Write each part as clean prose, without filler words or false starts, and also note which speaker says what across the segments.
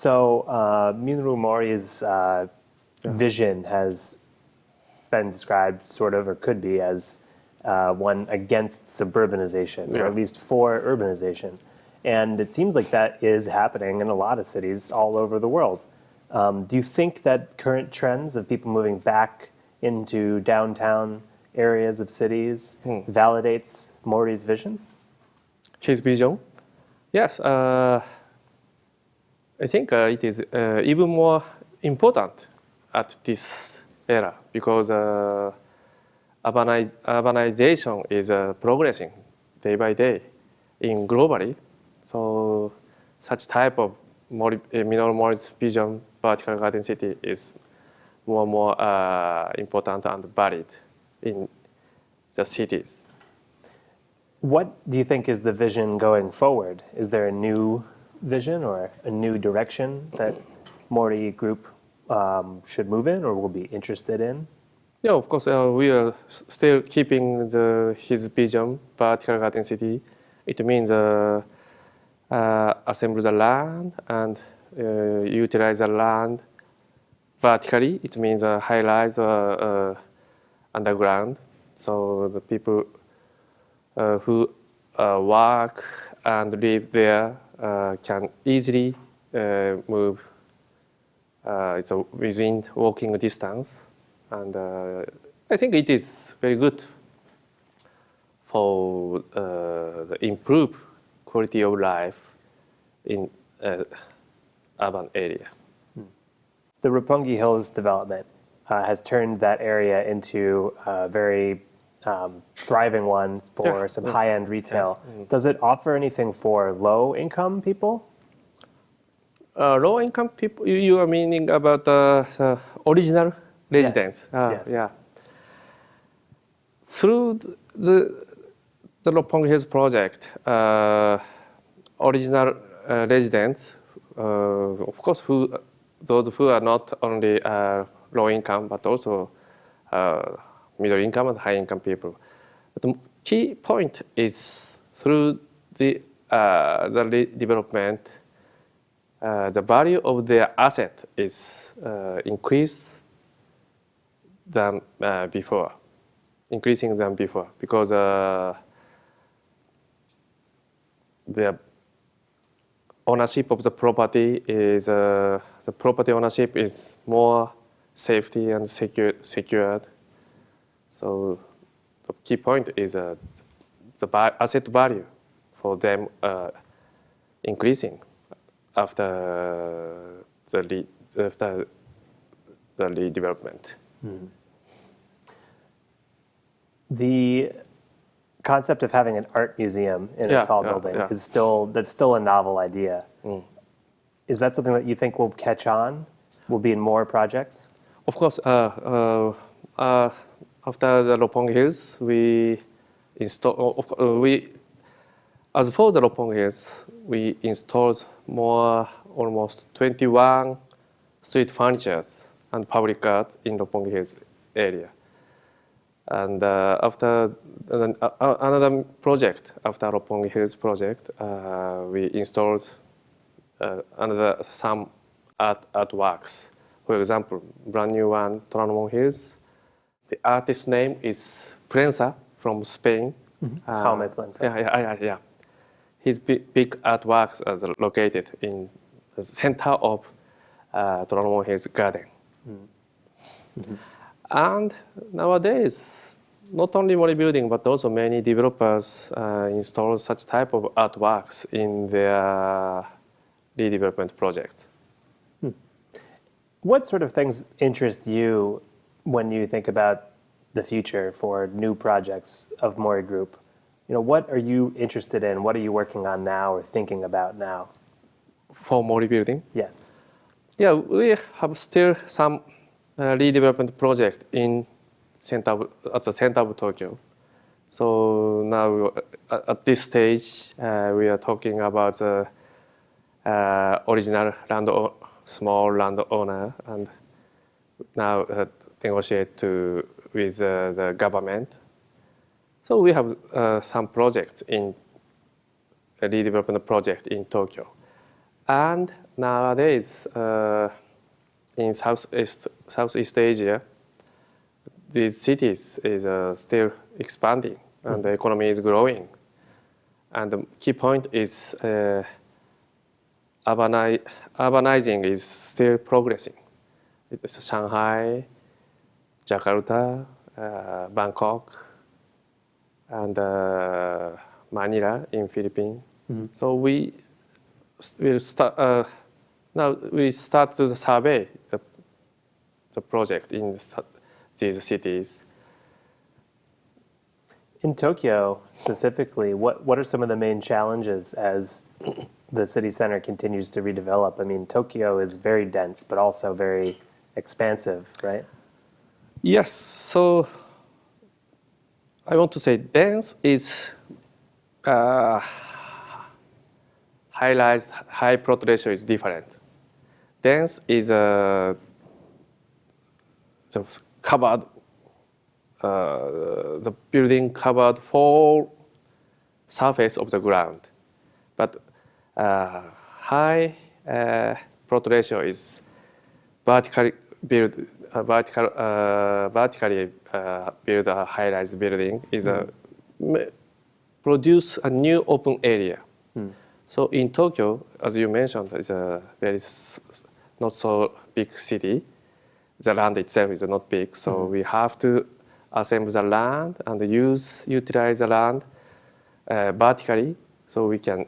Speaker 1: So Minoru Mori's vision has been described sort of, or could be, as one against suburbanization, or at least for urbanization. And it seems like that is happening in a lot of cities all over the world. Do you think that current trends of people moving back into downtown areas of cities validates Mori's vision?
Speaker 2: His vision? Yes. I think it is even more important at this era because urbanization is progressing day by day in globally. So such type of Minoru Mori's vision, vertical garden city, is more and more important and valid in the cities.
Speaker 1: What do you think is the vision going forward? Is there a new vision or a new direction that Mori Group should move in or will be interested in?
Speaker 2: Yeah, of course, we are still keeping his vision, vertical garden city. It means assemble the land and utilize the land vertically. It means high-rise underground. So the people who work and live there can easily move. It's within walking distance, and I think it is very good for the improved quality of life in urban area.
Speaker 1: The Roppongi Hills development has turned that area into a very thriving one for some high-end retail. Yes. Does it offer anything for low-income people?
Speaker 2: Low-income people, you are meaning about the original residents?
Speaker 1: Yes.
Speaker 2: Yeah. Through the Roppongi Hills project, original residents, of course, those who are not only low income but also middle income and high income people. But the key point is through the development, the value of their asset is increasing than before, because the ownership of the property is the property ownership is more safety and secured. So the key point is the asset value for them increasing after the redevelopment.
Speaker 1: The concept of having an art museum in a tall building is still a novel idea. Is that something that you think will catch on? Will be in more projects?
Speaker 2: Of course. After the Roppongi Hills, as for the Roppongi Hills, we installed almost 21 street furnitures and public art in Roppongi Hills area. And after another project, after Roppongi Hills project, we installed some artworks. For example, brand new one, Toranomon Hills. The artist's name is Prensa from Spain.
Speaker 1: Jaume Prensa.
Speaker 2: Yeah. His big artworks are located in the center of Toranomon Hills garden. And nowadays, not only Mori Building, but also many developers install such type of artworks in their redevelopment projects.
Speaker 1: What sort of things interest you when you think about the future for new projects of Mori Group? What are you interested in? What are you working on now or thinking about now?
Speaker 2: For Mori Building?
Speaker 1: Yes.
Speaker 2: Yeah, we have still some redevelopment project at the center of Tokyo. So now at this stage, we are talking about the original small landowner, and now negotiate with the government. So we have some projects in a redevelopment project in Tokyo. And nowadays, in Southeast Asia, these cities is still expanding and the economy is growing. And the key point is urbanizing is still progressing. It's Shanghai, Jakarta, Bangkok, and Manila in Philippines. So we will start. Now we start to survey the project in these cities.
Speaker 1: In Tokyo specifically, what are some of the main challenges as the city center continues to redevelop? I mean, Tokyo is very dense, but also very expansive, right?
Speaker 2: Yes, so I want to say dense is highlights, high plot ratio is different. Dense is the covered, the building covered whole surface of the ground. But high plot ratio is vertically build a high-rise building is produce a new open area. So in Tokyo, as you mentioned, it's a very not so big city. The land itself is not big, so we have to assemble the land and utilize the land vertically, so we can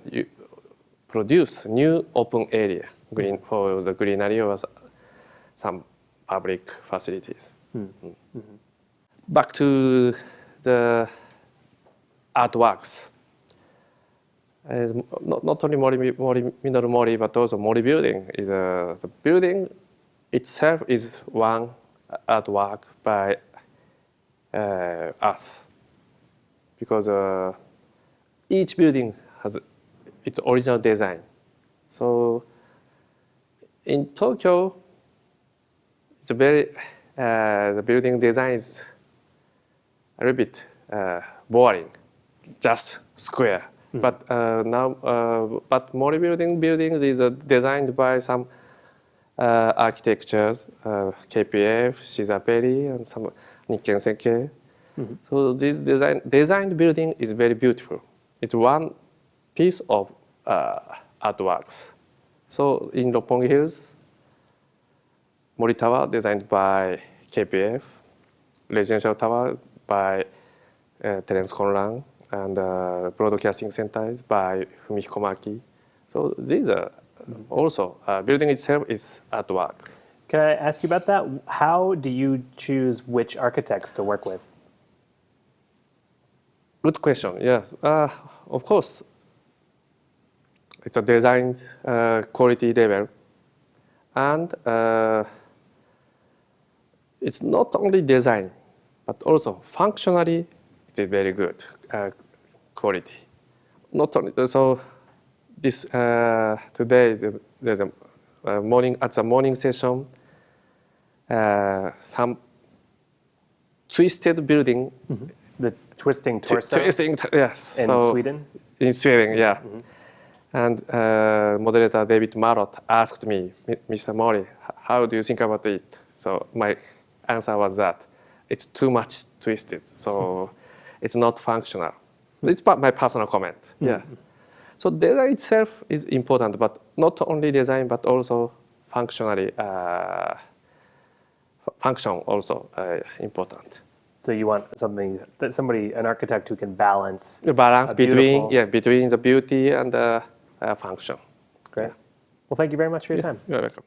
Speaker 2: produce new open area for the greenery or some public facilities. Back to the artworks. Not only Minoru Mori, but also Mori building is the building itself is one artwork by us, because each building has its original design. So in Tokyo, it's a the building design is a little bit boring, just square. But but Mori buildings is designed by some architectures, KPF, Shizaperi, and some Nikken Senkei. So this designed building is very beautiful. It's one piece of artworks. So in Roppongi Hills, Mori Tower designed by KPF, Residential Tower by Terence Conran, and Broadcasting Center is by Fumihiko Maki. So these are also, building itself is artworks.
Speaker 1: Can I ask you about that? How do you choose which architects to work with?
Speaker 2: Good question, yes. Of course, it's a design quality level. And it's not only design, but also functionally, it's a very good quality. Not only, so this today there's a morning at the morning session. Some twisted building.
Speaker 1: The twisting torso.
Speaker 2: Twisting, yes.
Speaker 1: In Sweden.
Speaker 2: In Sweden, yeah. And moderator David Marot asked me, Mr. Mori, how do you think about it? So my answer was that it's too much twisted, so it's not functional. It's my personal comment. Yeah. So design itself is important, but not only design, but also functionally, function also important.
Speaker 1: So you want an architect who can balance
Speaker 2: the balance between the beauty and the function.
Speaker 1: Great. Well, thank you very much for your time.
Speaker 2: You're welcome.